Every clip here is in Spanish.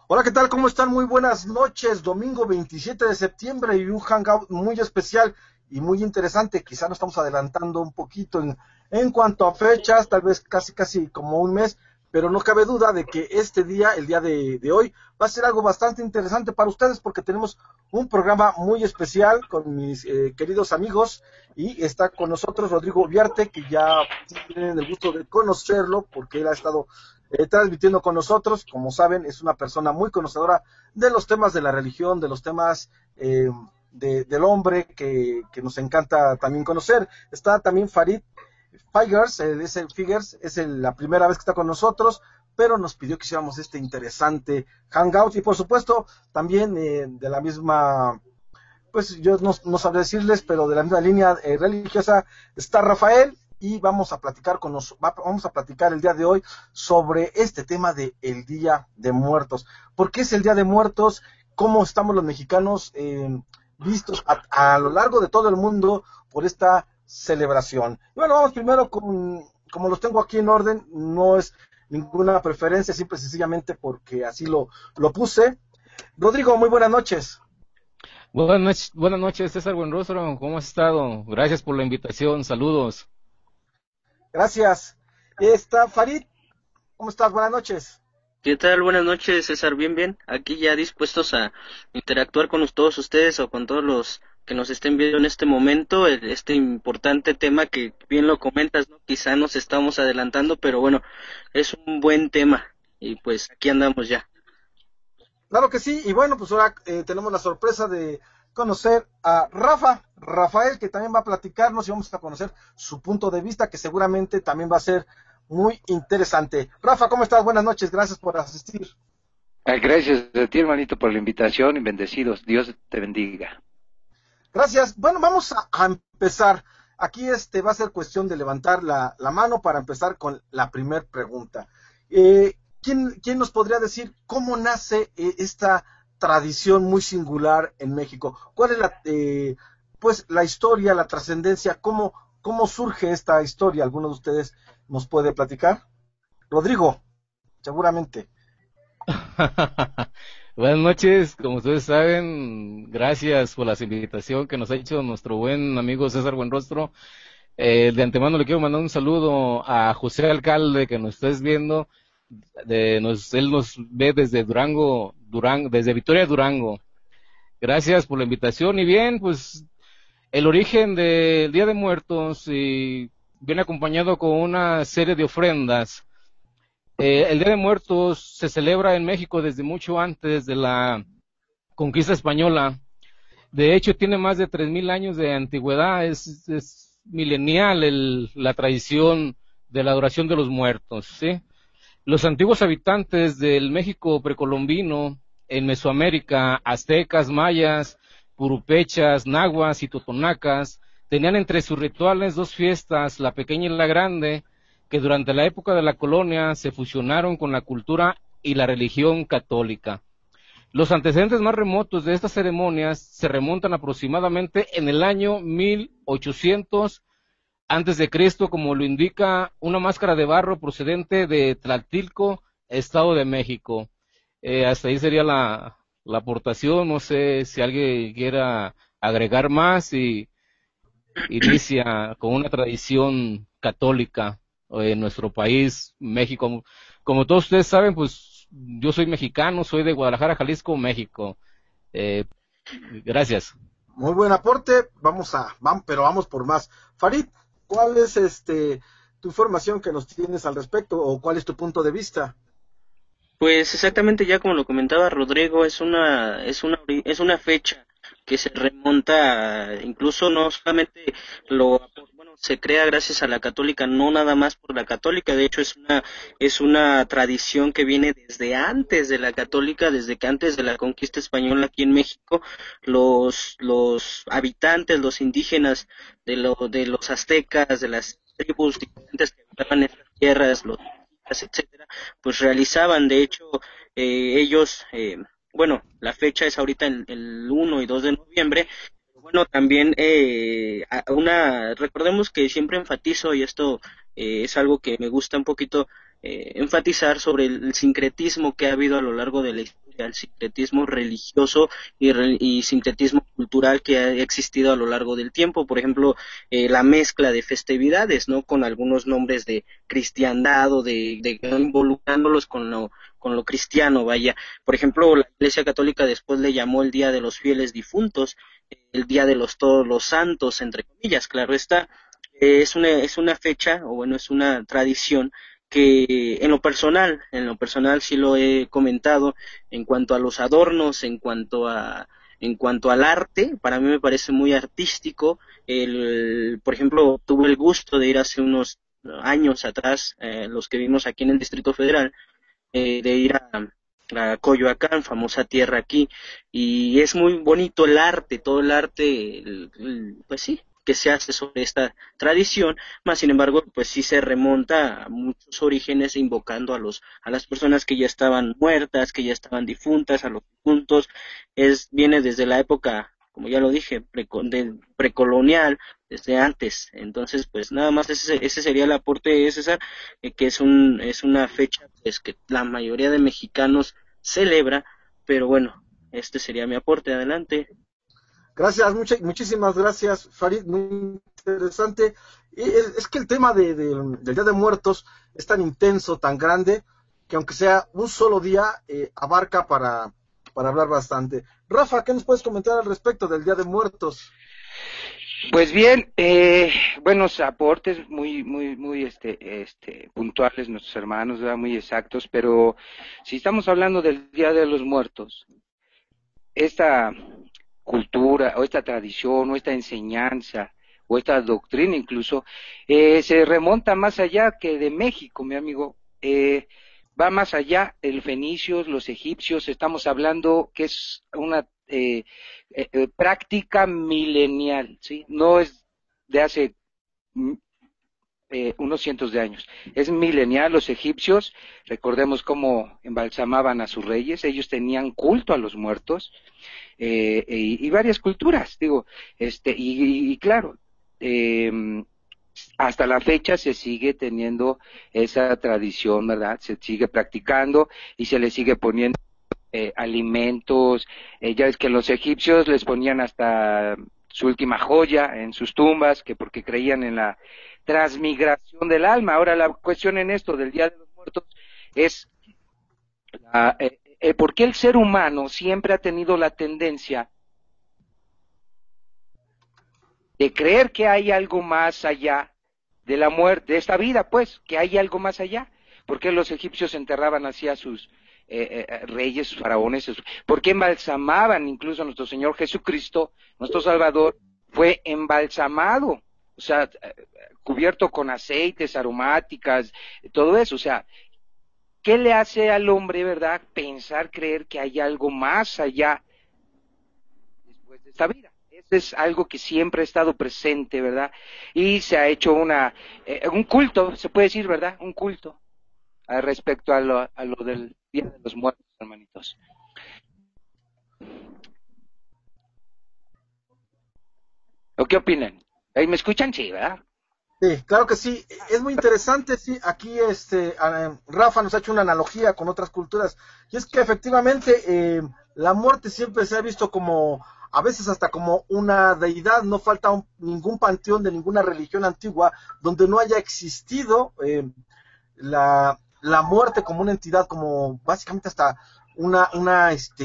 Hola, ¿qué tal? ¿Cómo están? Muy buenas noches. Domingo 27 de septiembre y un hangout muy especial y muy interesante. Quizá nos estamos adelantando un poquito en cuanto a fechas, tal vez casi como un mes, pero no cabe duda de que este día, el día de hoy, va a ser algo bastante interesante para ustedes porque tenemos un programa muy especial con mis queridos amigos y está con nosotros Rodrigo Viarte, que ya tienen el gusto de conocerlo porque él ha estado transmitiendo con nosotros. Como saben, es una persona muy conocedora de los temas de la religión, de los temas del hombre que nos encanta también conocer. Está también Farid Figers, la primera vez que está con nosotros, pero nos pidió que hiciéramos este interesante hangout y por supuesto también de la misma, pues yo no sabré decirles, pero de la misma línea religiosa está Rafael y vamos a platicar el día de hoy sobre este tema de el Día de Muertos. ¿Por qué es el Día de Muertos? ¿Cómo estamos los mexicanos vistos a lo largo de todo el mundo por esta celebración? Y bueno, vamos primero como los tengo aquí en orden, no es ninguna preferencia, simple y sencillamente porque así lo puse. Rodrigo, muy buenas noches. Buenas noches, César Buenrostro, ¿cómo has estado? Gracias por la invitación, saludos. Gracias. Está Farid, ¿cómo estás? Buenas noches. ¿Qué tal? Buenas noches, César. Bien, bien. Aquí ya dispuestos a interactuar con todos ustedes o con todos los que nos estén viendo en este momento, este importante tema que bien lo comentas, ¿no? Quizá nos estamos adelantando, pero bueno, es un buen tema y pues aquí andamos ya. Claro que sí, y bueno, pues ahora tenemos la sorpresa de conocer a Rafael, que también va a platicarnos y vamos a conocer su punto de vista, que seguramente también va a ser muy interesante. Rafa, ¿cómo estás? Buenas noches, gracias por asistir. Gracias a ti, hermanito, por la invitación y bendecidos. Dios te bendiga. Gracias. Bueno, vamos a empezar. Aquí va a ser cuestión de levantar la mano para empezar con la primer pregunta. ¿Quién nos podría decir cómo nace esta tradición muy singular en México? ¿Cuál es pues la historia, la trascendencia? ¿Cómo surge esta historia? ¿Alguno de ustedes nos puede platicar? Rodrigo, seguramente. Buenas noches, como ustedes saben, gracias por la invitación que nos ha hecho nuestro buen amigo César Buenrostro. De antemano le quiero mandar un saludo a José Alcalde, que nos estés viendo. Él nos ve desde desde Victoria, Durango. Gracias por la invitación. Y bien, pues el origen del Día de Muertos viene acompañado con una serie de ofrendas. El Día de Muertos se celebra en México desde mucho antes de la conquista española. De hecho, tiene más de 3000 años de antigüedad. Es milenial la tradición de la adoración de los muertos, ¿sí? Los antiguos habitantes del México precolombino, en Mesoamérica, aztecas, mayas, purupechas, nahuas y totonacas, tenían entre sus rituales dos fiestas, la pequeña y la grande, que durante la época de la colonia se fusionaron con la cultura y la religión católica. Los antecedentes más remotos de estas ceremonias se remontan aproximadamente en el año 1800 antes de Cristo, como lo indica una máscara de barro procedente de Tlatilco, Estado de México. Hasta ahí sería la aportación. No sé si alguien quiera agregar más y inicia con una tradición católica en nuestro país, México. Como todos ustedes saben, pues yo soy mexicano, soy de Guadalajara, Jalisco, México. Eh, Gracias. Muy buen aporte. Pero vamos por más. Farid, ¿cuál es tu información que nos tienes al respecto o cuál es tu punto de vista? Pues exactamente ya como lo comentaba Rodrigo, es una fecha que se remonta incluso no solamente bueno, se crea gracias a la católica, no nada más por la católica, de hecho es una tradición que viene desde antes de la católica, desde que antes de la conquista española aquí en México, los habitantes, los indígenas de los aztecas, de las tribus diferentes que habitaban en estas tierras, los etcétera, pues realizaban, de hecho, ellos, bueno, la fecha es ahorita el 1 y 2 de noviembre, pero bueno, también recordemos que siempre enfatizo, y esto es algo que me gusta un poquito enfatizar sobre el sincretismo que ha habido a lo largo de la historia al sincretismo religioso y sincretismo cultural que ha existido a lo largo del tiempo. Por ejemplo, la mezcla de festividades, ¿no? Con algunos nombres de cristiandad o de involucrándolos con lo cristiano, vaya. Por ejemplo, la Iglesia Católica después le llamó el Día de los Fieles Difuntos, el Día de los Todos los Santos, entre comillas, claro está. Es una fecha, o bueno, es una tradición que en lo personal sí lo he comentado, en cuanto a los adornos, en cuanto al arte, para mí me parece muy artístico. Por ejemplo, tuve el gusto de ir hace unos años atrás, los que vimos aquí en el Distrito Federal, de ir a Coyoacán, famosa tierra aquí, y es muy bonito el arte, todo el arte, pues sí, que se hace sobre esta tradición, más sin embargo, pues sí se remonta a muchos orígenes invocando a las personas que ya estaban muertas, que ya estaban difuntas, a los difuntos, viene desde la época, como ya lo dije, precolonial, desde antes. Entonces, pues nada más ese sería el aporte, César, que es una fecha pues que la mayoría de mexicanos celebra, pero bueno, este sería mi aporte. Adelante. Gracias, muchísimas gracias, Farid, muy interesante. Y es que el tema del Día de Muertos es tan intenso, tan grande, que aunque sea un solo día, abarca para hablar bastante. Rafa, ¿qué nos puedes comentar al respecto del Día de Muertos? Pues bien, buenos aportes, muy puntuales nuestros hermanos, ¿verdad? Muy exactos, pero si estamos hablando del Día de los Muertos, esta cultura, o esta tradición, o esta enseñanza, o esta doctrina incluso, se remonta más allá que de México, mi amigo, va más allá, el fenicios, los egipcios, estamos hablando que es una práctica milenial, ¿sí? No es de hace unos cientos de años, es milenial. Los egipcios, recordemos cómo embalsamaban a sus reyes, ellos tenían culto a los muertos, y varias culturas, digo, y claro, hasta la fecha se sigue teniendo esa tradición, ¿verdad? Se sigue practicando y se le sigue poniendo alimentos. Ya es que los egipcios les ponían hasta su última joya en sus tumbas, que porque creían en la transmigración del alma. Ahora la cuestión en esto del Día de los Muertos es por qué el ser humano siempre ha tenido la tendencia de creer que hay algo más allá de la muerte, de esta vida, pues, que hay algo más allá. ¿Por qué los egipcios enterraban así a sus reyes, sus faraones? ¿Por qué embalsamaban incluso a nuestro Señor Jesucristo, nuestro Salvador, fue embalsamado? O sea, cubierto con aceites, aromáticas, todo eso. O sea, ¿qué le hace al hombre, verdad, pensar, creer que hay algo más allá después de esta vida? Eso es algo que siempre ha estado presente, ¿verdad? Y se ha hecho un culto, se puede decir, ¿verdad? Un culto respecto a lo del Día de los Muertos, hermanitos. ¿O qué opinan? ¿Me escuchan? Sí, ¿verdad? Sí, claro que sí, es muy interesante, sí, aquí Rafa nos ha hecho una analogía con otras culturas, y es que efectivamente la muerte siempre se ha visto como, a veces hasta como una deidad. No falta ningún panteón de ninguna religión antigua donde no haya existido la muerte como una entidad, como básicamente hasta una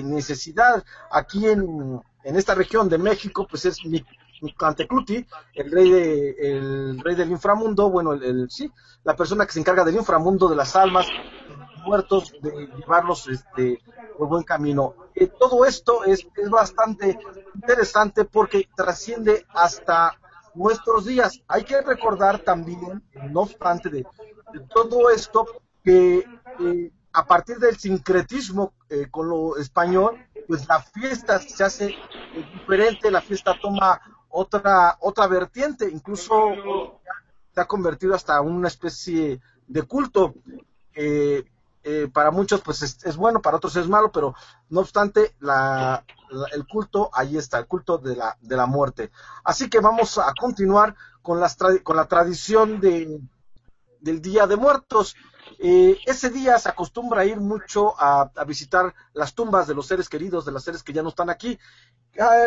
necesidad. Aquí en esta región de México, pues es Mictlantecutli, el rey del inframundo, bueno, sí, la persona que se encarga del inframundo, de las almas muertos, de llevarlos por buen camino. Todo esto es bastante interesante porque trasciende hasta nuestros días. Hay que recordar también, no obstante de todo esto, que a partir del sincretismo con lo español, pues la fiesta se hace diferente, la fiesta toma otra vertiente, incluso se ha convertido hasta una especie de culto. Para muchos pues es bueno, para otros es malo, pero no obstante el culto, ahí está, el culto de la muerte. Así que vamos a continuar con la tradición del Día de Muertos. Ese día se acostumbra a ir mucho a visitar las tumbas de los seres queridos, de los seres que ya no están aquí.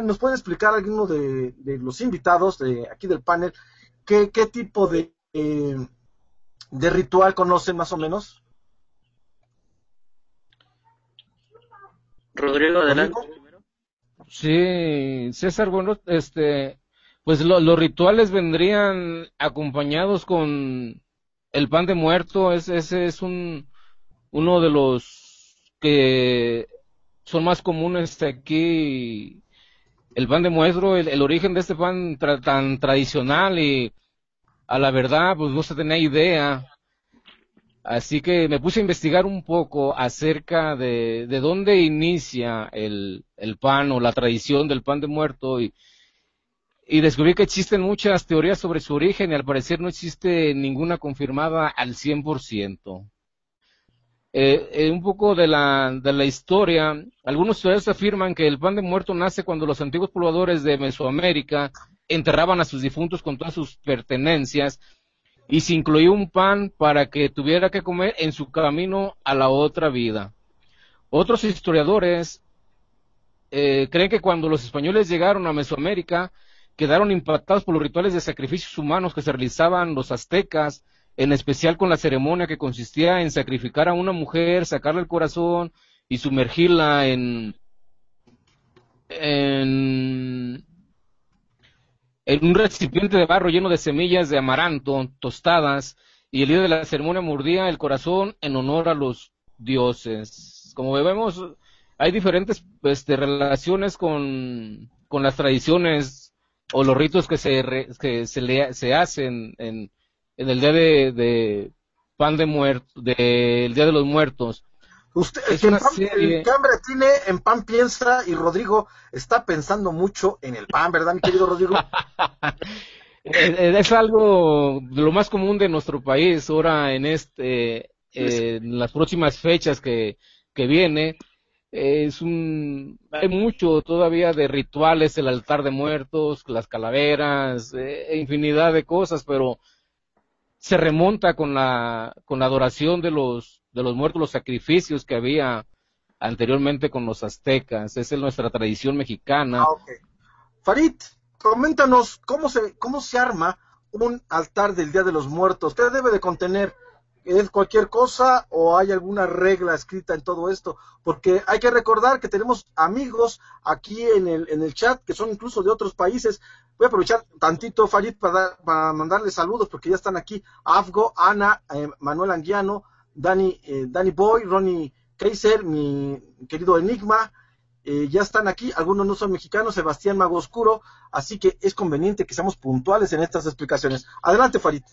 ¿Nos puede explicar alguno de los invitados de aquí del panel qué tipo de ritual conocen más o menos? Rodrigo, adelante. Sí, César, bueno, pues los rituales vendrían acompañados con el pan de muerto. Ese es uno de los que son más comunes aquí. El pan de muerto, el origen de este pan tan tradicional, y a la verdad, pues no se tenía idea. Así que me puse a investigar un poco acerca de dónde inicia el pan o la tradición del pan de muerto, y descubrí que existen muchas teorías sobre su origen, y al parecer no existe ninguna confirmada al 100%. Un poco de la historia. Algunos historiadores afirman que el pan de muerto nace cuando los antiguos pobladores de Mesoamérica enterraban a sus difuntos con todas sus pertenencias, y se incluyó un pan para que tuviera que comer en su camino a la otra vida. Otros historiadores creen que cuando los españoles llegaron a Mesoamérica, quedaron impactados por los rituales de sacrificios humanos que se realizaban los aztecas, en especial con la ceremonia que consistía en sacrificar a una mujer, sacarle el corazón y sumergirla en un recipiente de barro lleno de semillas de amaranto tostadas, y el líder de la ceremonia mordía el corazón en honor a los dioses. Como vemos, hay diferentes relaciones con las tradiciones o los ritos que se hacen en el día de pan de muerto, del Día de los Muertos. Usted, el que hambre tiene, en pan piensa, y Rodrigo está pensando mucho en el pan, ¿verdad, mi querido Rodrigo? Es algo de lo más común de nuestro país ahora en las próximas fechas que viene. Hay mucho todavía de rituales, el altar de muertos, las calaveras, infinidad de cosas, pero se remonta con la adoración de los muertos, los sacrificios que había anteriormente con los aztecas. Esa es nuestra tradición mexicana. Okay. Farid, coméntanos cómo se arma un altar del Día de los Muertos. ¿Qué debe de contener? ¿Es cualquier cosa o hay alguna regla escrita en todo esto? Porque hay que recordar que tenemos amigos aquí en el chat que son incluso de otros países. Voy a aprovechar tantito, Farid, para mandarles saludos, porque ya están aquí Afgo, Ana, Manuel Anguiano, Dani Boy, Ronnie Kaiser, mi querido Enigma, ya están aquí. Algunos no son mexicanos, Sebastián Mago Oscuro, así que es conveniente que seamos puntuales en estas explicaciones. Adelante, Farid.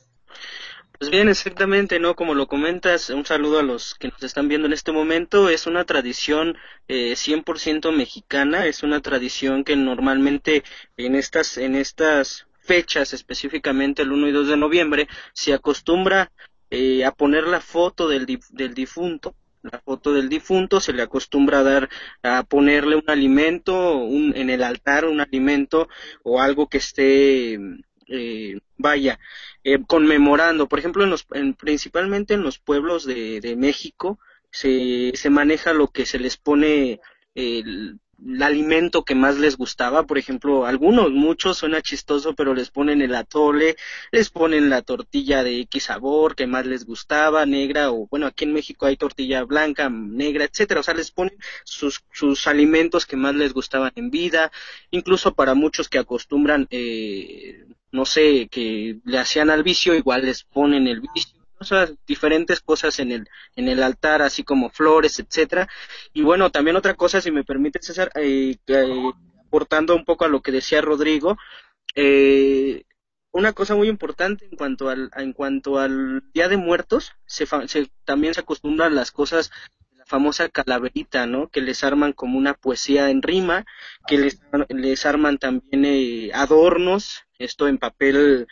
Pues bien, exactamente, ¿no? Como lo comentas, un saludo a los que nos están viendo en este momento. Es una tradición 100% mexicana, es una tradición que normalmente en estas fechas, específicamente el 1 y 2 de noviembre, se acostumbra a poner la foto del difunto. La foto del difunto se le acostumbra a ponerle un alimento, en el altar un alimento o algo que esté conmemorando. Por ejemplo, principalmente en los pueblos de México se maneja lo que se les pone el alimento que más les gustaba. Por ejemplo, muchos suena chistoso, pero les ponen el atole, les ponen la tortilla de X sabor que más les gustaba, negra, o bueno, aquí en México hay tortilla blanca, negra, etcétera. O sea, les ponen sus alimentos que más les gustaban en vida. Incluso para muchos que acostumbran no sé, que le hacían al vicio, igual les ponen el vicio. O sea, diferentes cosas en el altar, así como flores, etcétera. Y bueno, también otra cosa, si me permite, César, aportando un poco a lo que decía Rodrigo, una cosa muy importante en cuanto al Día de Muertos, también se acostumbran las cosas, la famosa calaverita, ¿no? Que les arman como una poesía en rima, que les arman también adornos, esto en papel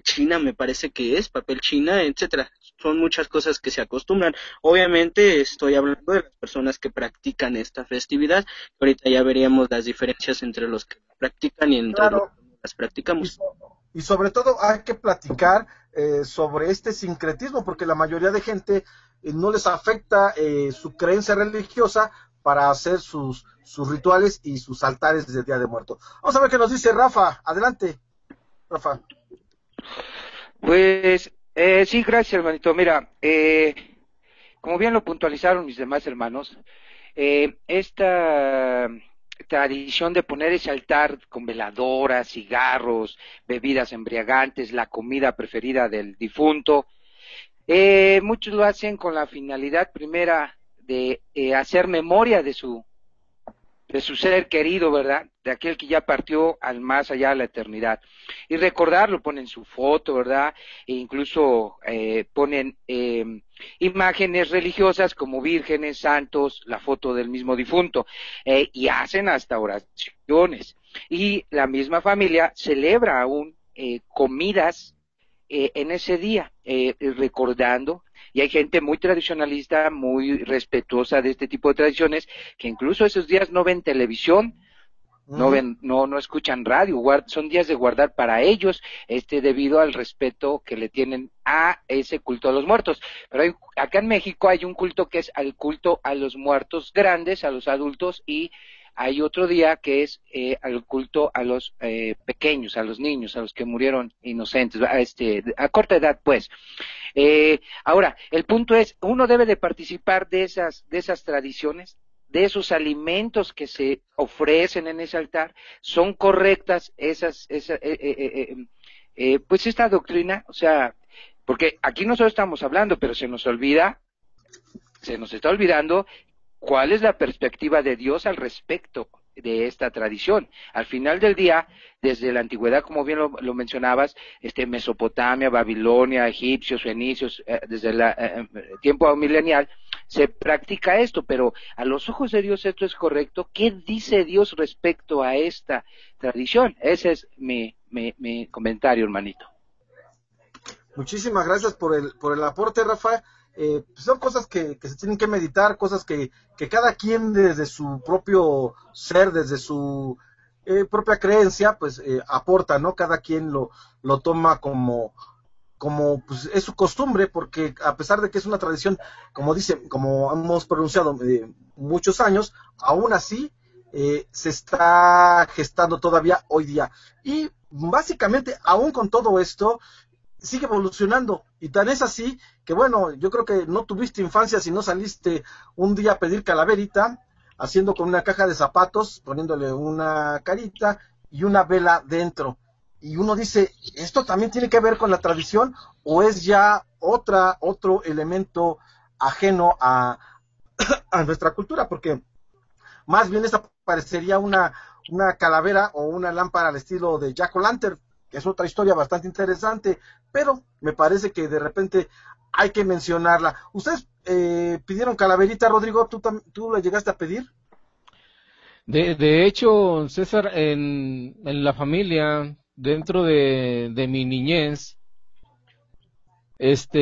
China, me parece que es papel China, etcétera. Son muchas cosas que se acostumbran. Obviamente estoy hablando de las personas que practican esta festividad. Ahorita ya veríamos las diferencias entre los que la practican y entre los que no las practicamos. y sobre todo hay que platicar sobre este sincretismo, porque la mayoría de gente no les afecta su creencia religiosa para hacer sus rituales y sus altares del Día de Muertos. Vamos a ver qué nos dice Rafa. Adelante, Rafa. Pues sí, gracias, hermanito. Mira, como bien lo puntualizaron mis demás hermanos, esta tradición de poner ese altar con veladoras, cigarros, bebidas embriagantes, la comida preferida del difunto, muchos lo hacen con la finalidad primera de hacer memoria de su ser querido, ¿verdad? De aquel que ya partió al más allá de la eternidad. Y recordarlo, ponen su foto, ¿verdad? E incluso ponen imágenes religiosas como vírgenes, santos, la foto del mismo difunto, y hacen hasta oraciones. Y la misma familia celebra aún comidas en ese día, recordando. Y hay gente muy tradicionalista, muy respetuosa de este tipo de tradiciones, que incluso esos días no ven televisión, no escuchan radio, son días de guardar para ellos, debido al respeto que le tienen a ese culto a los muertos. Pero acá en México hay un culto que es el culto a los muertos grandes, a los adultos, y hay otro día que es el culto a los pequeños, a los niños, a los que murieron inocentes, a corta edad, pues. Ahora, el punto es, uno debe de participar de esas tradiciones, de esos alimentos que se ofrecen en ese altar. Son correctas pues esta doctrina, o sea, porque aquí nosotros estamos hablando, pero se nos está olvidando cuál es la perspectiva de Dios al respecto de esta tradición. Al final del día, desde la antigüedad, como bien lo mencionabas, Mesopotamia, Babilonia, egipcios, fenicios, desde el tiempo milenial, se practica esto, pero a los ojos de Dios esto es correcto. ¿Qué dice Dios respecto a esta tradición? Ese es mi comentario, hermanito. Muchísimas gracias por el aporte, Rafa. Son cosas que se tienen que meditar, cosas que cada quien desde su propio ser, desde su propia creencia, pues aporta, ¿no? Cada quien lo toma como pues es su costumbre, porque a pesar de que es una tradición, como hemos pronunciado muchos años, aún así se está gestando todavía hoy día. Y básicamente, aún con todo esto, sigue evolucionando, y tan es así que, bueno, yo creo que no tuviste infancia si no saliste un día a pedir calaverita, haciendo con una caja de zapatos, poniéndole una carita y una vela dentro. Y uno dice, ¿esto también tiene que ver con la tradición o es ya otro elemento ajeno a nuestra cultura? Porque más bien esta parecería una calavera o una lámpara al estilo de Jack-o'-lantern, que es otra historia bastante interesante, pero me parece que de repente hay que mencionarla. ¿Ustedes pidieron calaverita, Rodrigo? ¿Tú la llegaste a pedir? De hecho, César, en la familia, dentro de mi niñez,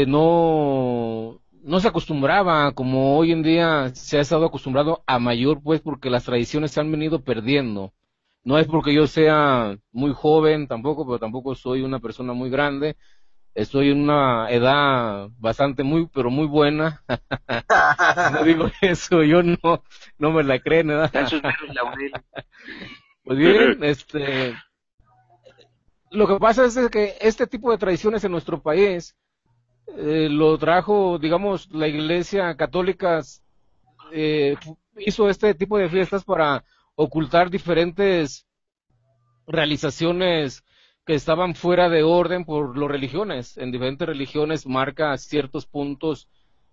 no se acostumbraba como hoy en día se ha estado acostumbrado a mayor, pues, porque las tradiciones se han venido perdiendo. No es porque yo sea muy joven tampoco, pero tampoco soy una persona muy grande. Estoy en una edad bastante pero muy buena. No digo eso, yo no me la creen, ¿verdad? Están sus meros laureles. Pues bien, lo que pasa es que este tipo de tradiciones en nuestro país lo trajo, digamos, la Iglesia Católica hizo este tipo de fiestas para ocultar diferentes realizaciones que estaban fuera de orden por las religiones. En diferentes religiones marca ciertos puntos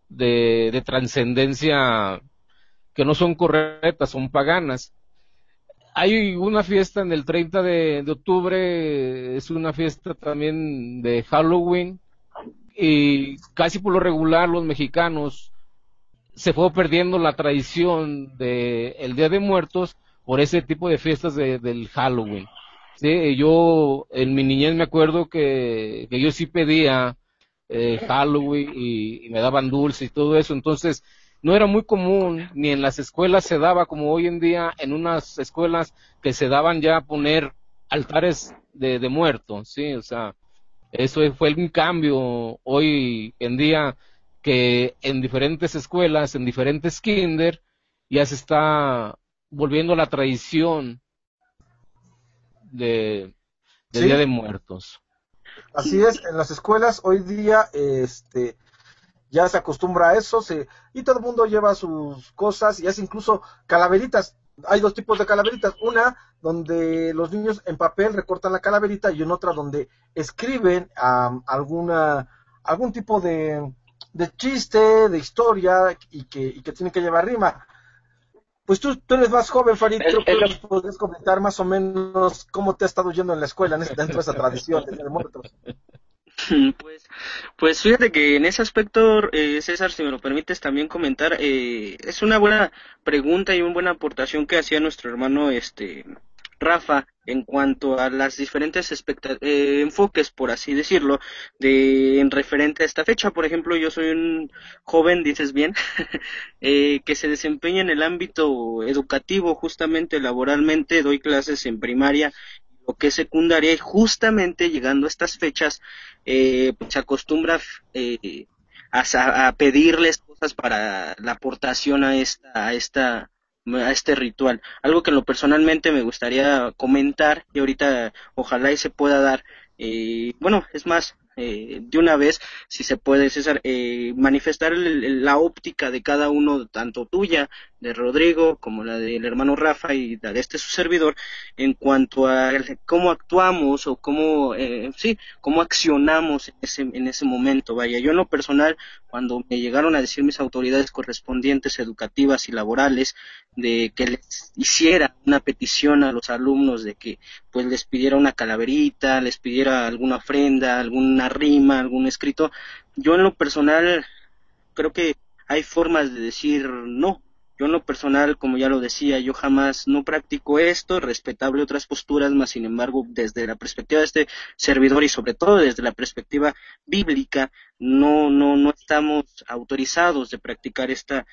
de trascendencia que no son correctas, son paganas. Hay una fiesta en el 30 de octubre, es una fiesta también de Halloween, y casi por lo regular los mexicanos se fue perdiendo la tradición del Día de Muertos por ese tipo de fiestas del Halloween. Sí, yo en mi niñez me acuerdo que yo sí pedía Halloween y me daban dulces y todo eso, entonces no era muy común, ni en las escuelas se daba como hoy en día, en unas escuelas que se daban ya a poner altares de muertos, sí, o sea, eso fue un cambio hoy en día que en diferentes escuelas, en diferentes kinder, ya se está volviendo a la tradición de, de Día Sí, de Muertos. así es, en las escuelas hoy día, ya se acostumbra a eso, y todo el mundo lleva sus cosas y hace incluso calaveritas. Hay dos tipos de calaveritas, una donde los niños en papel recortan la calaverita y en otra donde escriben algún tipo de chiste, de historia y que tiene que llevar rima. Pues tú eres más joven, Farid, creo que Es lo nos podrías comentar más o menos cómo te ha estado yendo en la escuela dentro de esa tradición de Día de Muertos. Pues, pues fíjate que en ese aspecto, César, si me lo permites también comentar, es una buena pregunta y una buena aportación que hacía nuestro hermano Rafa en cuanto a las diferentes enfoques, por así decirlo, en referente a esta fecha. Por ejemplo, yo soy un joven, dices bien, que se desempeña en el ámbito educativo, justamente laboralmente, doy clases en primaria, lo que es secundaria, y justamente llegando a estas fechas, pues se acostumbra a pedirles cosas para la aportación a este ritual. Algo que en lo personalmente me gustaría comentar y ahorita ojalá y se pueda dar. Bueno, es más, de una vez, si se puede, César, manifestar la óptica de cada uno, tanto tuya, de Rodrigo, como la del hermano Rafa y la de su servidor, en cuanto a cómo actuamos o cómo, sí, cómo accionamos en ese momento. Vaya, yo en lo personal, cuando me llegaron a decir mis autoridades correspondientes educativas y laborales de que les hiciera una petición a los alumnos de que pues les pidiera una calaverita, les pidiera alguna ofrenda, alguna rima, algún escrito, yo en lo personal creo que hay formas de decir no. Yo en lo personal, como ya lo decía, yo jamás no practico esto, respetable otras posturas, más sin embargo, desde la perspectiva de este servidor y sobre todo desde la perspectiva bíblica, no estamos autorizados de practicar esta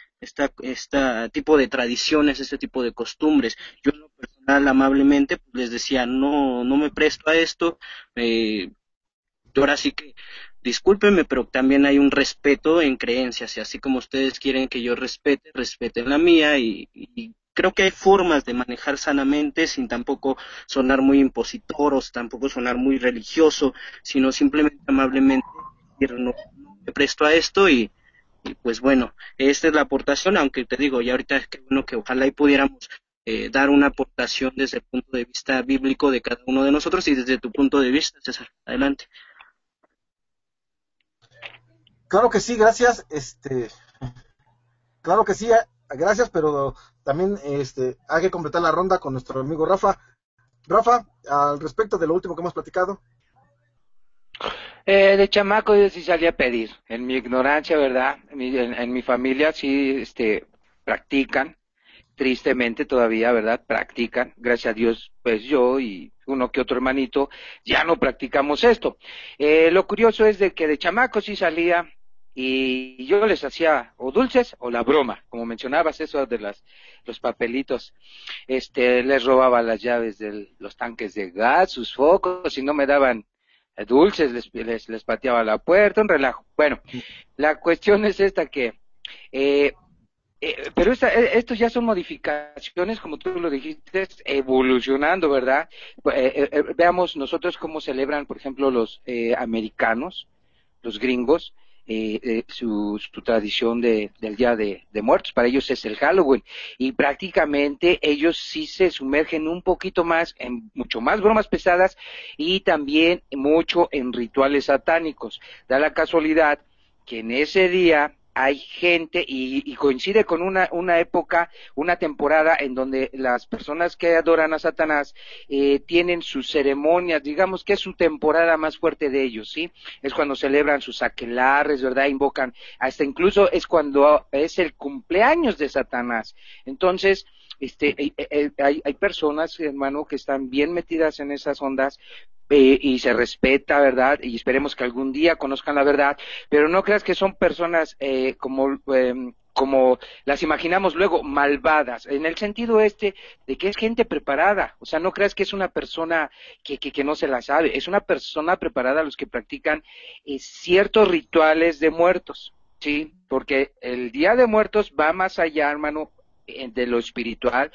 tipo de tradiciones, este tipo de costumbres. Yo en lo personal, amablemente, pues, les decía, no me presto a esto, ahora sí que discúlpenme, pero también hay un respeto en creencias, y así como ustedes quieren que yo respete, respeten la mía, y creo que hay formas de manejar sanamente sin tampoco sonar muy impositoros, tampoco sonar muy religioso, sino simplemente amablemente decir, no me presto a esto y pues bueno, esta es la aportación, aunque te digo, ya ahorita es que bueno que ojalá y pudiéramos dar una aportación desde el punto de vista bíblico de cada uno de nosotros y desde tu punto de vista, César. Adelante. Claro que sí, gracias. Claro que sí, gracias, pero también hay que completar la ronda con nuestro amigo Rafa. Rafa, al respecto de lo último que hemos platicado. De chamaco yo sí salía a pedir, en mi ignorancia, ¿verdad? En mi familia sí, practican, tristemente todavía, ¿verdad? Practican, gracias a Dios, pues yo y uno que otro hermanito ya no practicamos esto. Lo curioso es de que de chamaco sí salía y yo les hacía o dulces o la broma, como mencionabas eso de los papelitos, les robaba las llaves de los tanques de gas, sus focos, y no me daban dulces, les pateaba la puerta, un relajo. Bueno, la cuestión es esta que eh, pero estos ya son modificaciones, como tú lo dijiste, evolucionando, ¿verdad? Veamos nosotros cómo celebran, por ejemplo, los americanos, los gringos, su tradición del Día de Muertos. Para ellos es el Halloween. Y prácticamente ellos sí se sumergen un poquito más, en mucho más bromas pesadas y también mucho en rituales satánicos. Da la casualidad que en ese día hay gente y coincide con una época, una temporada en donde las personas que adoran a Satanás tienen sus ceremonias, digamos que es su temporada más fuerte de ellos, ¿sí? Es cuando celebran sus aquelarres, ¿verdad? Invocan, hasta incluso es cuando es el cumpleaños de Satanás. Entonces, hay personas, hermano, que están bien metidas en esas ondas, y se respeta, ¿verdad? Y esperemos que algún día conozcan la verdad, pero no creas que son personas como las imaginamos luego, malvadas, en el sentido de que es gente preparada, o sea, no creas que es una persona que no se la sabe, es una persona preparada los que practican ciertos rituales de muertos, ¿sí? Porque el Día de Muertos va más allá, hermano, de lo espiritual,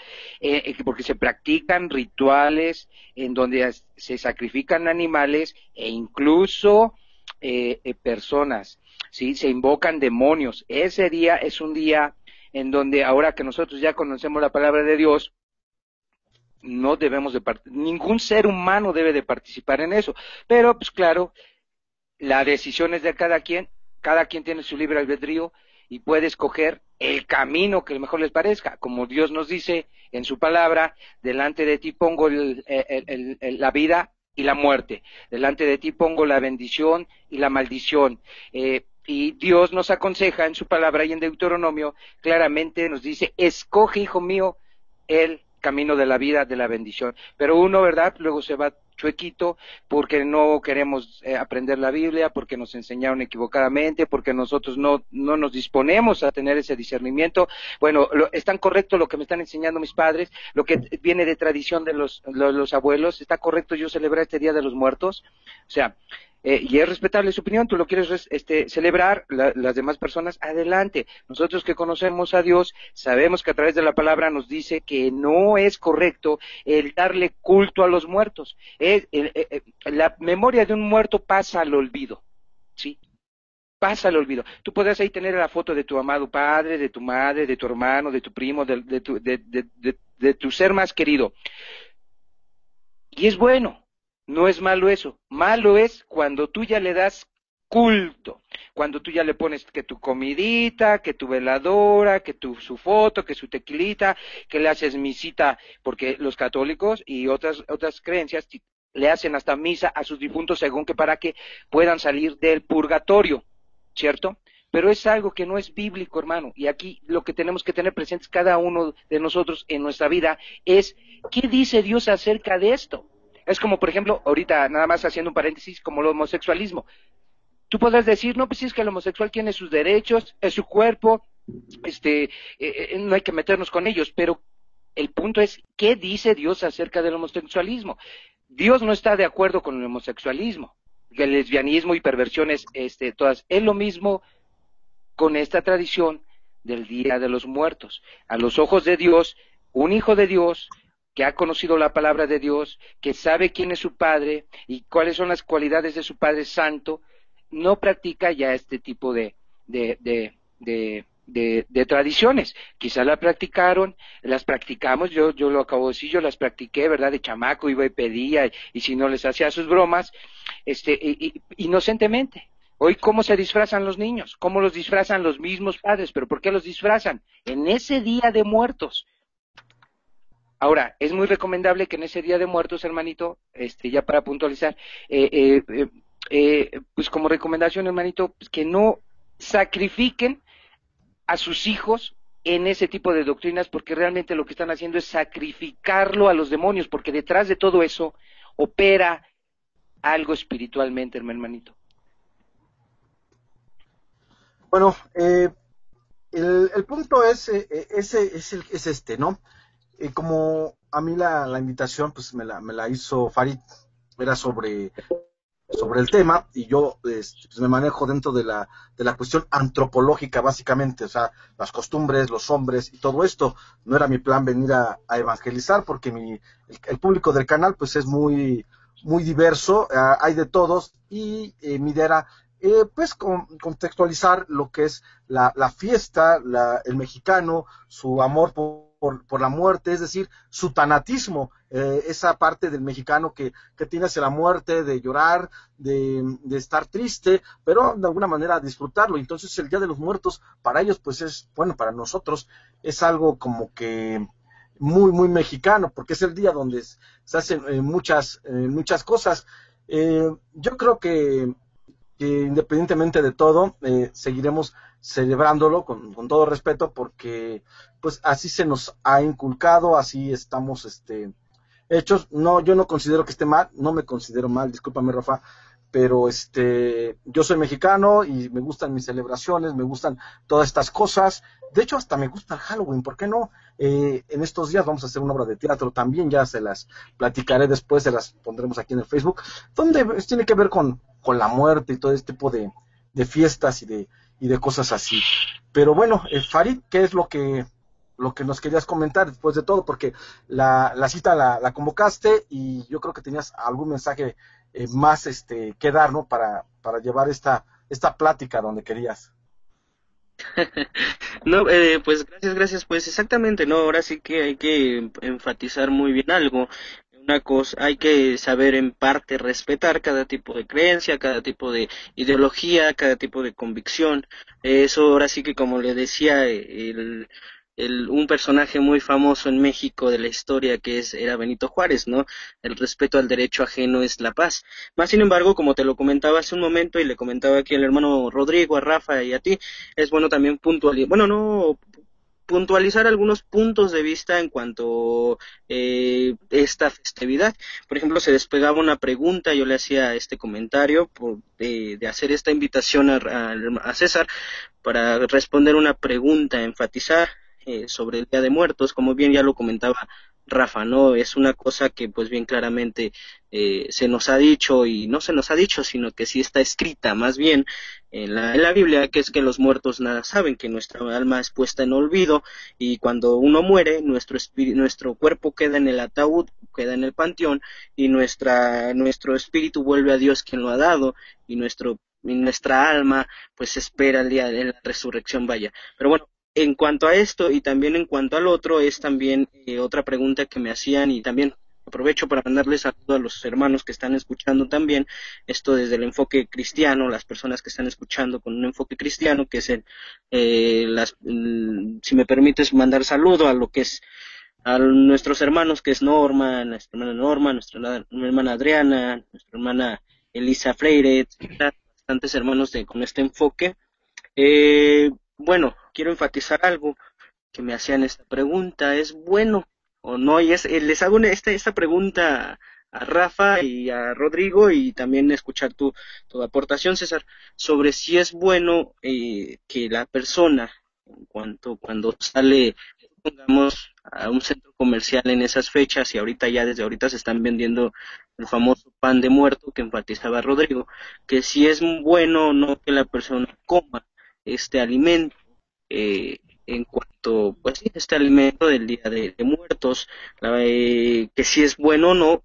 porque se practican rituales en donde se sacrifican animales e incluso personas, ¿sí? Se invocan demonios. Ese día es un día en donde ahora que nosotros ya conocemos la palabra de Dios, no debemos ningún ser humano debe de participar en eso, pero pues claro, la decisión es de cada quien tiene su libre albedrío y puede escoger el camino que mejor les parezca, como Dios nos dice en su palabra, delante de ti pongo la vida y la muerte, delante de ti pongo la bendición y la maldición, y Dios nos aconseja en su palabra y en Deuteronomio, claramente nos dice, escoge, hijo mío, el camino de la vida, de la bendición, pero uno, ¿verdad?, luego se va chuequito porque no queremos aprender la Biblia, porque nos enseñaron equivocadamente, porque nosotros no nos disponemos a tener ese discernimiento. Bueno, es tan correcto lo que me están enseñando mis padres, lo que viene de tradición de los abuelos, está correcto yo celebrar este Día de los Muertos, o sea, y es respetable su opinión, tú lo quieres celebrar, las demás personas, adelante. Nosotros que conocemos a Dios, sabemos que a través de la palabra nos dice que no es correcto el darle culto a los muertos. La memoria de un muerto pasa al olvido, ¿sí? Pasa al olvido. Tú podrás ahí tener la foto de tu amado padre, de tu madre, de tu hermano, de tu primo, de tu ser más querido. Y es bueno. No es malo eso, malo es cuando tú ya le das culto, cuando tú ya le pones que tu comidita, que tu veladora, que su foto, que su tequilita, que le haces misita, porque los católicos y otras creencias le hacen hasta misa a sus difuntos según que para que puedan salir del purgatorio, ¿cierto? Pero es algo que no es bíblico, hermano, y aquí lo que tenemos que tener presentes cada uno de nosotros en nuestra vida es, ¿qué dice Dios acerca de esto? Es como, por ejemplo, ahorita nada más haciendo un paréntesis, como el homosexualismo. Tú podrás decir, no, pues sí, es que el homosexual tiene sus derechos, es su cuerpo, no hay que meternos con ellos, pero el punto es, ¿qué dice Dios acerca del homosexualismo? Dios no está de acuerdo con el homosexualismo, el lesbianismo y perversiones, todas. Es lo mismo con esta tradición del Día de los Muertos. A los ojos de Dios, un hijo de Dios que ha conocido la palabra de Dios, que sabe quién es su Padre y cuáles son las cualidades de su Padre Santo, no practica ya este tipo de tradiciones. Quizá la practicaron, las practicamos, yo lo acabo de decir, yo las practiqué, ¿verdad? De chamaco iba y pedía, y si no les hacía sus bromas, inocentemente. Hoy, ¿cómo se disfrazan los niños? ¿Cómo los disfrazan los mismos padres? ¿Pero por qué los disfrazan? En ese Día de Muertos. Ahora, es muy recomendable que en ese Día de Muertos, hermanito, ya para puntualizar, pues como recomendación, hermanito, pues que no sacrifiquen a sus hijos en ese tipo de doctrinas, porque realmente lo que están haciendo es sacrificarlo a los demonios, porque detrás de todo eso opera algo espiritualmente, hermanito. Bueno, el punto es ¿no? Como a mí la invitación pues me la hizo Farid, era sobre el tema, y yo pues me manejo dentro de la cuestión antropológica básicamente, o sea, las costumbres, los hombres y todo esto. No era mi plan venir a evangelizar, porque el público del canal pues es muy diverso, hay de todos, y mi idea era pues contextualizar lo que es la fiesta, el mexicano, su amor por la muerte, es decir, su tanatismo, esa parte del mexicano que tiene hacia la muerte, de llorar, de estar triste, pero de alguna manera disfrutarlo. Entonces el Día de los Muertos para ellos pues es, bueno, para nosotros es algo como que muy mexicano, porque es el día donde se hacen muchas cosas. Yo creo que independientemente de todo, seguiremos celebrándolo con todo respeto, porque pues así se nos ha inculcado, así estamos hechos. No, yo no considero que esté mal, no me considero mal, discúlpame, Rafa, pero yo soy mexicano y me gustan mis celebraciones, me gustan todas estas cosas. De hecho, hasta me gusta el Halloween, ¿por qué no? En estos días vamos a hacer una obra de teatro también, ya se las platicaré después, se las pondremos aquí en el Facebook, donde tiene que ver con la muerte y todo este tipo de fiestas y de cosas así. Pero bueno, Farid, ¿qué es lo que nos querías comentar después de todo? Porque la cita la convocaste y yo creo que tenías algún mensaje más que dar, ¿no? Para llevar esta plática donde querías. No, pues gracias, pues exactamente, no, ahora sí que hay que enfatizar muy bien algo. Una cosa, hay que saber en parte respetar cada tipo de creencia, cada tipo de ideología, cada tipo de convicción. Eso ahora sí que como le decía un personaje muy famoso en México de la historia era Benito Juárez, ¿no? El respeto al derecho ajeno es la paz. Más sin embargo, como te lo comentaba hace un momento y le comentaba aquí al hermano Rodrigo, a Rafa y a ti, es bueno también puntualizar algunos puntos de vista en cuanto esta festividad. Por ejemplo, se despegaba una pregunta, yo le hacía este comentario de hacer esta invitación a César para responder una pregunta, enfatizar sobre el Día de Muertos, como bien ya lo comentaba Rafa, ¿no? Es una cosa que pues bien claramente se nos ha dicho, y no se nos ha dicho, sino que sí está escrita más bien en la Biblia, que es que los muertos nada saben, que nuestra alma es puesta en olvido, y cuando uno muere, nuestro cuerpo queda en el ataúd, queda en el panteón, y nuestro espíritu vuelve a Dios quien lo ha dado, y nuestra alma pues espera el día de la resurrección, vaya. Pero bueno, en cuanto a esto y también en cuanto al otro, es también otra pregunta que me hacían, y también aprovecho para mandarles saludos a los hermanos que están escuchando también, esto desde el enfoque cristiano, las personas que están escuchando con un enfoque cristiano, que es si me permites mandar saludo a lo que es a nuestros hermanos, que es nuestra hermana Norma, nuestra hermana Adriana, nuestra hermana Elisa Freire, etcétera, bastantes hermanos con este enfoque. Bueno, quiero enfatizar algo que me hacían esta pregunta, ¿es bueno o no? Y les hago esta pregunta a Rafa y a Rodrigo, y también escuchar tu aportación, César, sobre si es bueno que la persona, cuando sale, pongamos, a un centro comercial en esas fechas, y desde ahorita se están vendiendo el famoso pan de muerto que enfatizaba Rodrigo, que si es bueno o no que la persona coma este alimento, en cuanto, pues sí, este alimento del Día de Muertos, que si es bueno o no,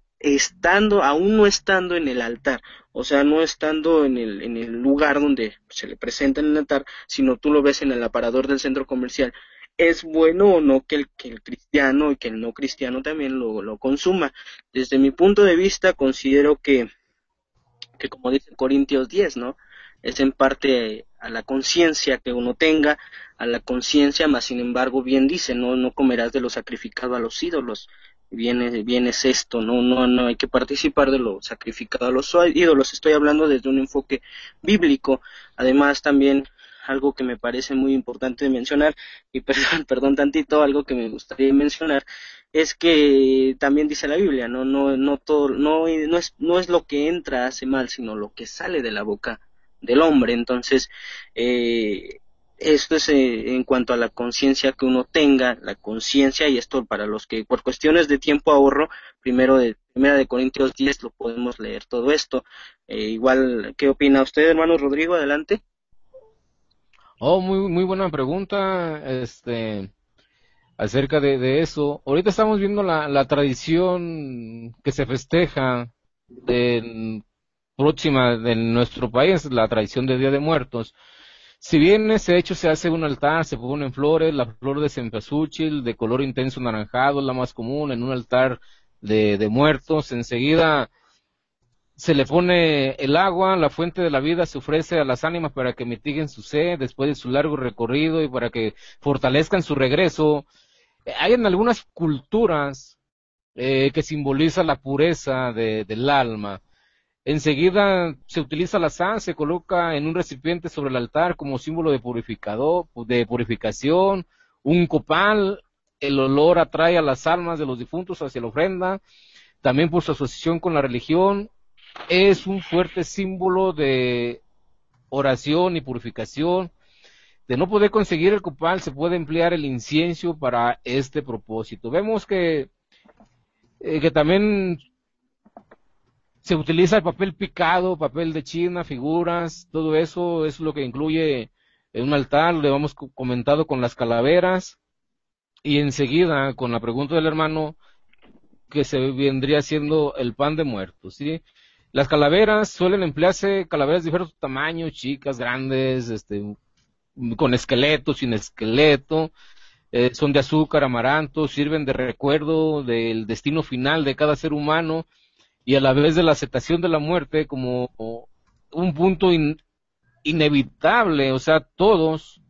aún no estando en el altar, o sea, no estando en el lugar donde se le presenta en el altar, sino tú lo ves en el aparador del centro comercial. ¿Es bueno o no que el cristiano y que el no cristiano también lo consuma? Desde mi punto de vista, considero que como dice Corintios 10, ¿no? Es en parte a la conciencia que uno tenga, a la conciencia, más sin embargo bien dice, no comerás de lo sacrificado a los ídolos. Bien es esto, no hay que participar de lo sacrificado a los ídolos. Estoy hablando desde un enfoque bíblico. Además también algo que me parece muy importante de mencionar, y perdón tantito, algo que me gustaría mencionar, es que también dice la Biblia, no todo, no es lo que entra hace mal, sino lo que sale de la boca del hombre. Entonces, esto es en cuanto a la conciencia que uno tenga, la conciencia, y esto para los que por cuestiones de tiempo ahorro, Primera de Corintios 10 lo podemos leer todo esto. Igual, ¿qué opina usted, hermano Rodrigo? Adelante. Oh, muy buena pregunta, acerca de eso. Ahorita estamos viendo la tradición que se festeja próxima de nuestro país, la tradición del Día de Muertos. Si bien ese hecho se hace un altar, se ponen flores, la flor de cempasúchil de color intenso anaranjado es la más común en un altar de muertos. Enseguida se le pone el agua, la fuente de la vida se ofrece a las ánimas para que mitiguen su sed después de su largo recorrido y para que fortalezcan su regreso. Hay en algunas culturas que simboliza la pureza del alma. Enseguida se utiliza la sal, se coloca en un recipiente sobre el altar como símbolo de purificación, un copal, el olor atrae a las almas de los difuntos hacia la ofrenda. también por su asociación con la religión, es un fuerte símbolo de oración y purificación. De no poder conseguir el copal, se puede emplear el incienso para este propósito. Vemos que también se utiliza el papel picado, papel de China, figuras, todo eso es lo que incluye en un altar. Lo hemos comentado con las calaveras, y enseguida con la pregunta del hermano, que se vendría siendo el pan de muertos, ¿sí? Las calaveras suelen emplearse calaveras de diversos tamaños, chicas, grandes, con esqueleto, sin esqueleto, son de azúcar, amaranto, sirven de recuerdo del destino final de cada ser humano y a la vez de la aceptación de la muerte como un punto inevitable. O sea, todos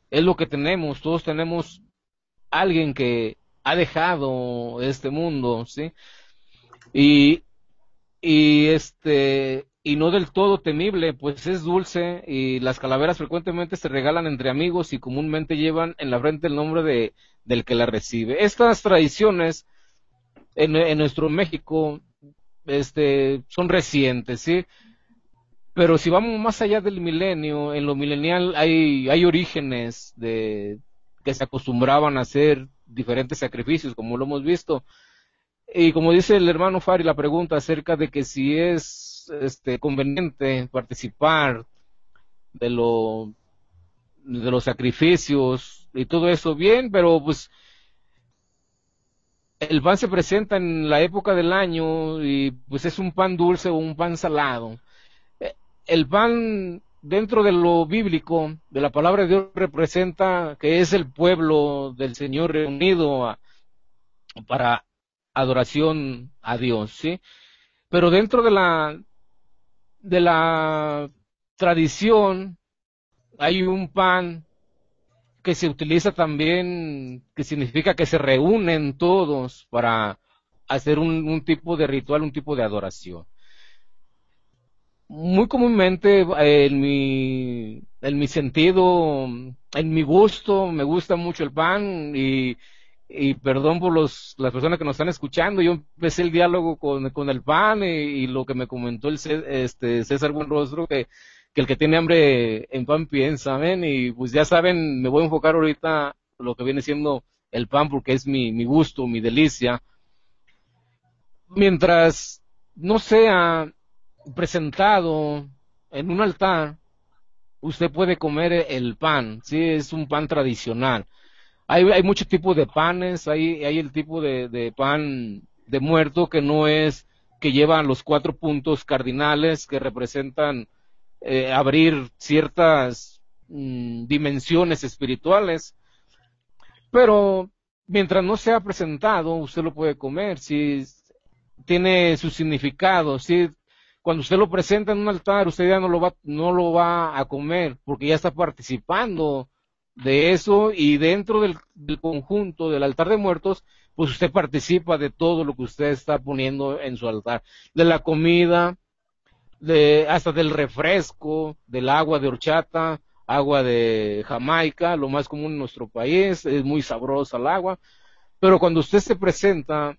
es lo que tenemos, todos tenemos alguien que ha dejado este mundo, ¿sí? Y no del todo temible, pues es dulce, y las calaveras frecuentemente se regalan entre amigos y comúnmente llevan en la frente el nombre del que la recibe. Estas tradiciones en nuestro México son recientes, ¿sí? Pero si vamos más allá del milenio, en lo milenial hay orígenes que se acostumbraban a hacer diferentes sacrificios, como lo hemos visto. Y como dice el hermano Fari, la pregunta acerca de que si es conveniente participar de los sacrificios y todo eso, bien, pero pues el pan se presenta en la época del año y pues es un pan dulce o un pan salado. El pan, dentro de lo bíblico, de la palabra de Dios, representa que es el pueblo del Señor reunido para adoración a Dios, ¿sí? Pero dentro de la tradición hay un pan que se utiliza también, que significa que se reúnen todos para hacer un tipo de ritual, un tipo de adoración. Muy comúnmente en mi sentido, en mi gusto, me gusta mucho el pan y perdón por las personas que nos están escuchando. Yo empecé el diálogo con el pan y lo que me comentó César Buenrostro, que el que tiene hambre en pan piensa, ¿ven? Y pues ya saben, me voy a enfocar ahorita lo que viene siendo el pan, porque es mi gusto, mi delicia. Mientras no sea presentado en un altar, usted puede comer el pan, ¿sí? Es un pan tradicional. Hay muchos tipos de panes, hay el tipo de pan de muerto que no es, que lleva los 4 puntos cardinales que representan abrir ciertas dimensiones espirituales, pero mientras no sea presentado, usted lo puede comer, si tiene su significado, si cuando usted lo presenta en un altar, usted ya no lo va a comer, porque ya está participando de eso, y dentro del conjunto del altar de muertos, pues usted participa de todo lo que usted está poniendo en su altar, de la comida, hasta del refresco, del agua de horchata, agua de Jamaica, lo más común en nuestro país, es muy sabrosa el agua, pero cuando usted se presenta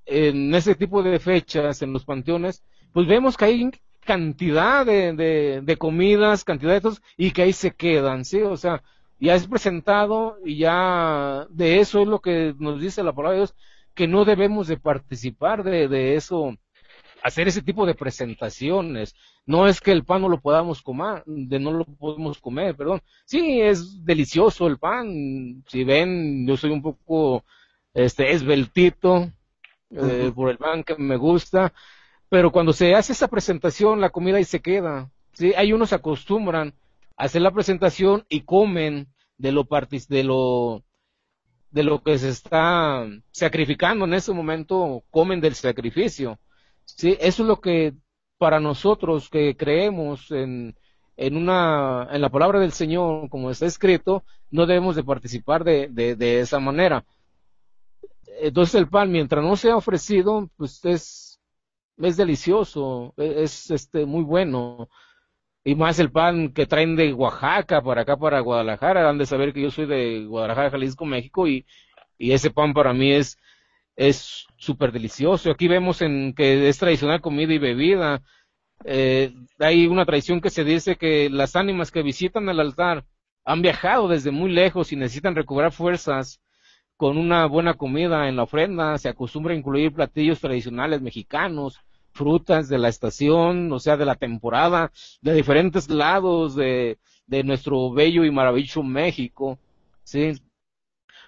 en ese tipo de fechas en los panteones, pues vemos que hay cantidad de comidas, cantidad de estos, y que ahí se quedan, ¿sí? O sea, ya es presentado y ya de eso es lo que nos dice la palabra de Dios, que no debemos de participar de eso, hacer ese tipo de presentaciones. No es que el pan no lo podamos comer, no lo podemos comer, perdón. Sí, es delicioso el pan. Si ven, yo soy un poco esbeltito por el pan que me gusta, pero cuando se hace esa presentación, la comida ahí se queda. Sí, hay unos se acostumbran a hacer la presentación y comen de lo que se está sacrificando en ese momento, comen del sacrificio. Sí, eso es lo que para nosotros que creemos en la palabra del Señor, como está escrito, no debemos de participar de esa manera. Entonces el pan, mientras no sea ofrecido, pues es delicioso, es muy bueno. Y más el pan que traen de Oaxaca para acá, para Guadalajara. Han de saber que yo soy de Guadalajara, Jalisco, México, y ese pan para mí es es súper delicioso. Aquí vemos en que es tradicional comida y bebida. Hay una tradición que se dice que las ánimas que visitan el altar han viajado desde muy lejos y necesitan recobrar fuerzas con una buena comida en la ofrenda. Se acostumbra a incluir platillos tradicionales mexicanos, frutas de la estación, o sea, de la temporada, de diferentes lados de nuestro bello y maravilloso México, ¿sí?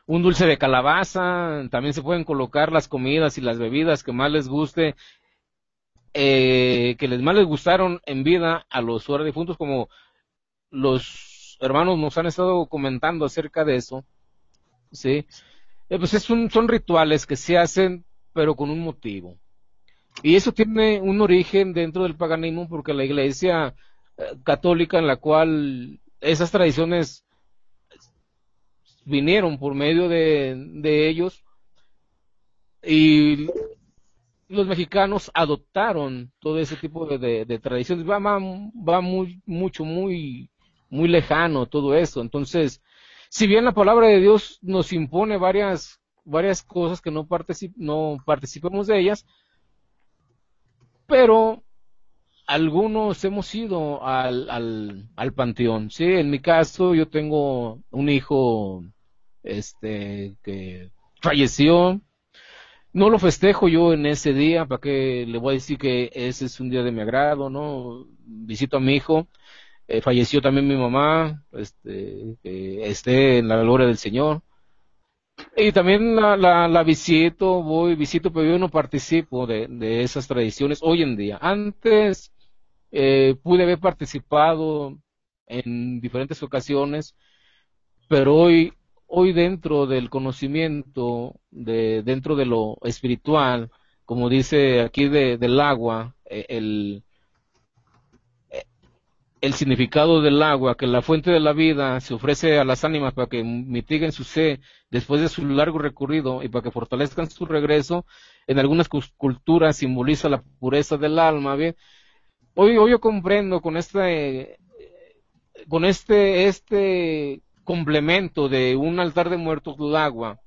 Un dulce de calabaza, también se pueden colocar las comidas y las bebidas que más les guste, que les más les gustaron en vida a los fuera difuntos, como los hermanos nos han estado comentando acerca de eso, ¿sí? Pues son rituales que se hacen, pero con un motivo. Y eso tiene un origen dentro del paganismo, porque la iglesia católica, en la cual esas tradiciones vinieron por medio de ellos, y los mexicanos adoptaron todo ese tipo de tradiciones. Va muy lejano todo eso. Entonces, si bien la palabra de Dios nos impone varias cosas que no participemos de ellas, pero algunos hemos ido al panteón, ¿sí? En mi caso, yo tengo un hijo, que falleció. No lo festejo yo en ese día, ¿para qué le voy a decir que ese es un día de mi agrado, no? Visito a mi hijo, falleció también mi mamá, que esté en la gloria del Señor. Y también la visito, pero yo no participo de esas tradiciones hoy en día. Antes pude haber participado en diferentes ocasiones, pero hoy dentro del conocimiento, dentro de lo espiritual, como dice aquí del agua, el significado del agua, que la fuente de la vida se ofrece a las ánimas para que mitiguen su sed después de su largo recorrido y para que fortalezcan su regreso. En algunas culturas simboliza la pureza del alma, ¿bien? Hoy yo comprendo con este complemento de un altar de muertos, el agua.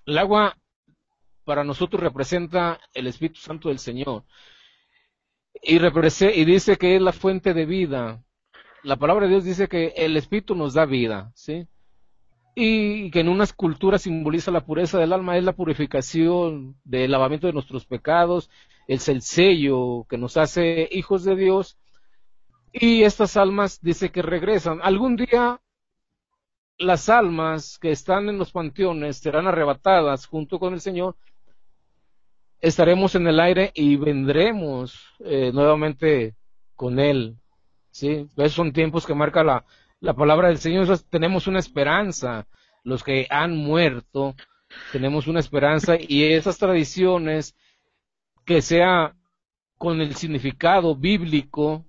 El agua para nosotros representa el Espíritu Santo del Señor. Y dice que es la fuente de vida. La palabra de Dios dice que el Espíritu nos da vida, ¿sí? Y que en unas culturas simboliza la pureza del alma, es la purificación del lavamiento de nuestros pecados, es el sello que nos hace hijos de Dios. Y estas almas dice que regresan. Algún día las almas que están en los panteones serán arrebatadas junto con el Señor. Estaremos en el aire y vendremos nuevamente con Él, ¿sí? Esos son tiempos que marca la palabra del Señor. Tenemos una esperanza, los que han muerto, tenemos una esperanza, y esas tradiciones que sea con el significado bíblico,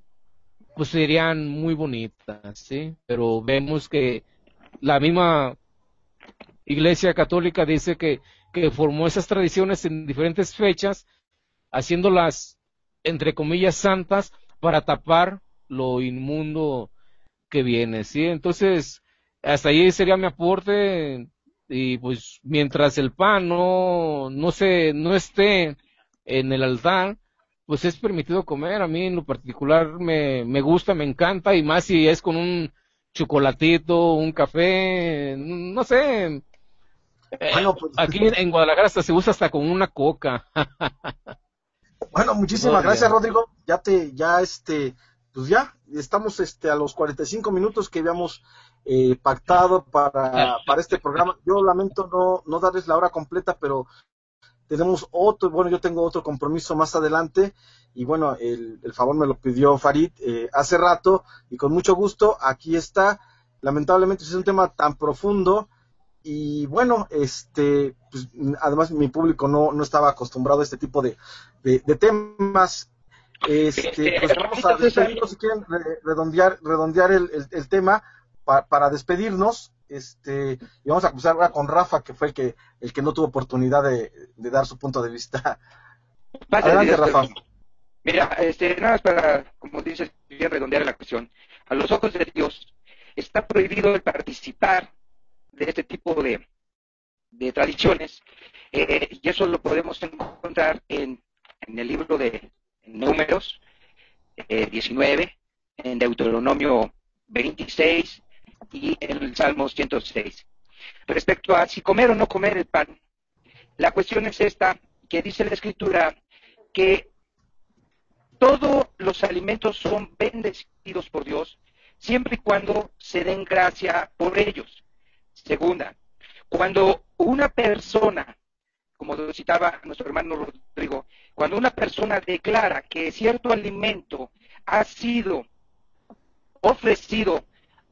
pues serían muy bonitas, ¿sí? Pero vemos que la misma Iglesia Católica dice que formó esas tradiciones en diferentes fechas, haciéndolas, entre comillas, santas, para tapar lo inmundo que viene, ¿sí? Entonces, hasta ahí sería mi aporte, y pues mientras el pan no esté en el altar, pues es permitido comer. A mí en lo particular me gusta, me encanta, y más si es con un chocolatito, un café, no sé. Bueno, pues, Aquí en Guadalajara hasta se usa hasta con una coca. bueno, muchísimas gracias, Rodrigo. Pues ya estamos a los 45 minutos que habíamos pactado para este programa. Yo lamento no darles la hora completa, pero tenemos yo tengo otro compromiso más adelante, y bueno, el favor me lo pidió Farid hace rato, y con mucho gusto aquí está. Lamentablemente es un tema tan profundo, y bueno, pues además mi público no estaba acostumbrado a este tipo de temas. Pues vamos a despedirnos, si quieren redondear el tema para despedirnos. Y vamos a comenzar ahora con Rafa, que fue el que no tuvo oportunidad de dar su punto de vista. Adelante, Rafa. Mira, nada más para, como dices, bien redondear la cuestión. A los ojos de Dios está prohibido el participar de este tipo de tradiciones y eso lo podemos encontrar en el libro de Números 19, en Deuteronomio 26 y en el Salmo 106. Respecto a si comer o no comer el pan, la cuestión es esta, que dice la Escritura que todos los alimentos son bendecidos por Dios siempre y cuando se den gracia por ellos. Segunda, cuando una persona, como citaba nuestro hermano Rodrigo, cuando una persona declara que cierto alimento ha sido ofrecido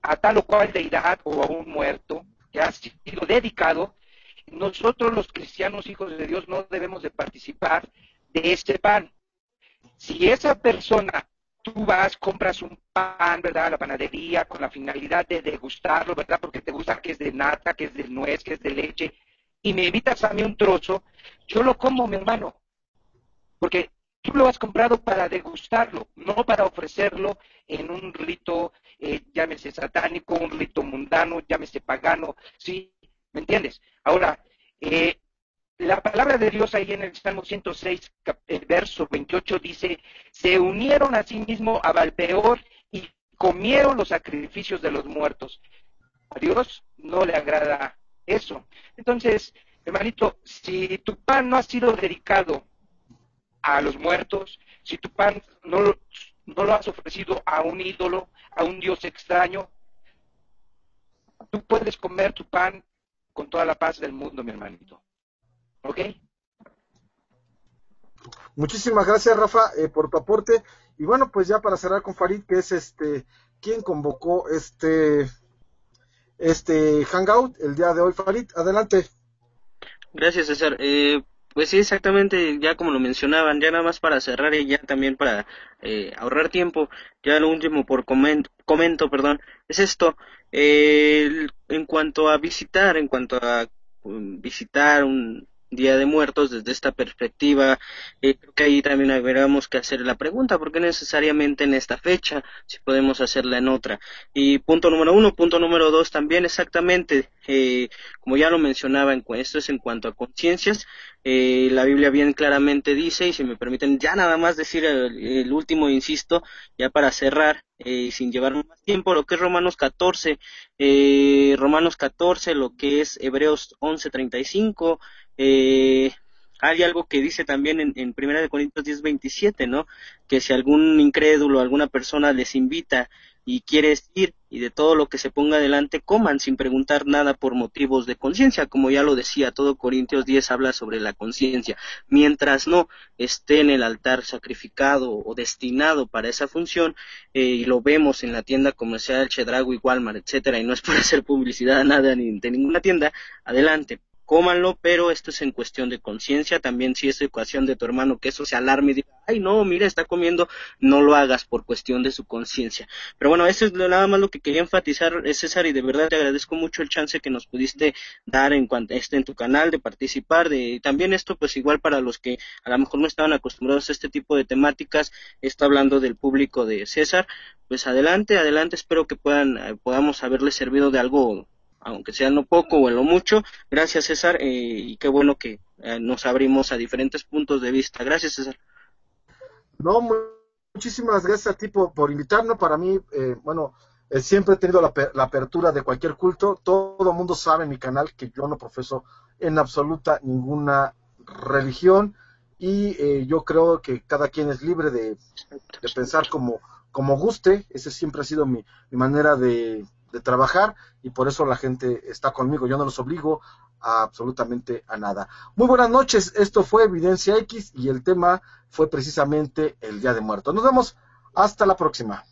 a tal o cual deidad o a un muerto, que ha sido dedicado, nosotros los cristianos hijos de Dios no debemos de participar de este pan. Si esa persona, tú vas, compras un pan, ¿verdad?, a la panadería con la finalidad de degustarlo, ¿verdad?, porque te gusta que es de nata, que es de nuez, que es de leche, y me invitas a mí un trozo, yo lo como, mi hermano, porque tú lo has comprado para degustarlo, no para ofrecerlo en un rito, llámese satánico, un rito mundano, llámese pagano, ¿sí? ¿Me entiendes? Ahora, la palabra de Dios ahí en el Salmo 106, el verso 28 dice, se unieron a sí mismo a Balpeor y comieron los sacrificios de los muertos. A Dios no le agrada eso. Entonces, hermanito, si tu pan no ha sido dedicado a los muertos, si tu pan no lo has ofrecido a un ídolo, a un Dios extraño, tú puedes comer tu pan con toda la paz del mundo, mi hermanito. ¿Ok? Muchísimas gracias, Rafa, por tu aporte. Y bueno, pues ya para cerrar con Farid, que es quien convocó este hangout el día de hoy. Farid, adelante. Gracias, César. Pues sí, exactamente, ya como lo mencionaban, ya nada más para cerrar y ya también para ahorrar tiempo, ya lo último comento, es esto, en cuanto a visitar un Día de Muertos desde esta perspectiva, creo que ahí también habríamos que hacer la pregunta, ¿por qué necesariamente en esta fecha, si podemos hacerla en otra? Y punto número 1, punto número 2 también exactamente, como ya lo mencionaba, esto es en cuanto a conciencias, la Biblia bien claramente dice, y si me permiten ya nada más decir el último, insisto, ya para cerrar, sin llevar más tiempo, lo que es Romanos 14, lo que es Hebreos 11:35, hay algo que dice también en Primera de Corintios 10:27, ¿no? Que si algún incrédulo, alguna persona les invita y quieres ir, y de todo lo que se ponga adelante coman sin preguntar nada por motivos de conciencia, como ya lo decía, todo Corintios 10 habla sobre la conciencia, mientras no esté en el altar sacrificado o destinado para esa función, y lo vemos en la tienda comercial Chedraui, Walmart, etcétera, y no es para hacer publicidad a nada ni de ninguna tienda, adelante, cómanlo, pero esto es en cuestión de conciencia. También si es ecuación de tu hermano que eso se alarme y diga, ay no, mira, está comiendo, no lo hagas por cuestión de su conciencia. Pero bueno, eso es nada más lo que quería enfatizar, César, y de verdad te agradezco mucho el chance que nos pudiste dar en cuanto en tu canal, de participar, también esto pues igual para los que a lo mejor no estaban acostumbrados a este tipo de temáticas, está hablando del público de César, pues adelante, espero que podamos haberles servido de algo, aunque sea no poco o en lo mucho. Gracias, César, y qué bueno que nos abrimos a diferentes puntos de vista. Gracias, César. No, muchísimas gracias a ti por invitarnos. Para mí, siempre he tenido la apertura de cualquier culto. Todo el mundo sabe en mi canal que yo no profeso en absoluta ninguna religión, y yo creo que cada quien es libre de pensar como guste. Esa siempre ha sido mi manera de trabajar, y por eso la gente está conmigo. Yo no los obligo a absolutamente a nada. Muy buenas noches, esto fue Evidencia X y el tema fue precisamente el Día de Muertos. Nos vemos, hasta la próxima.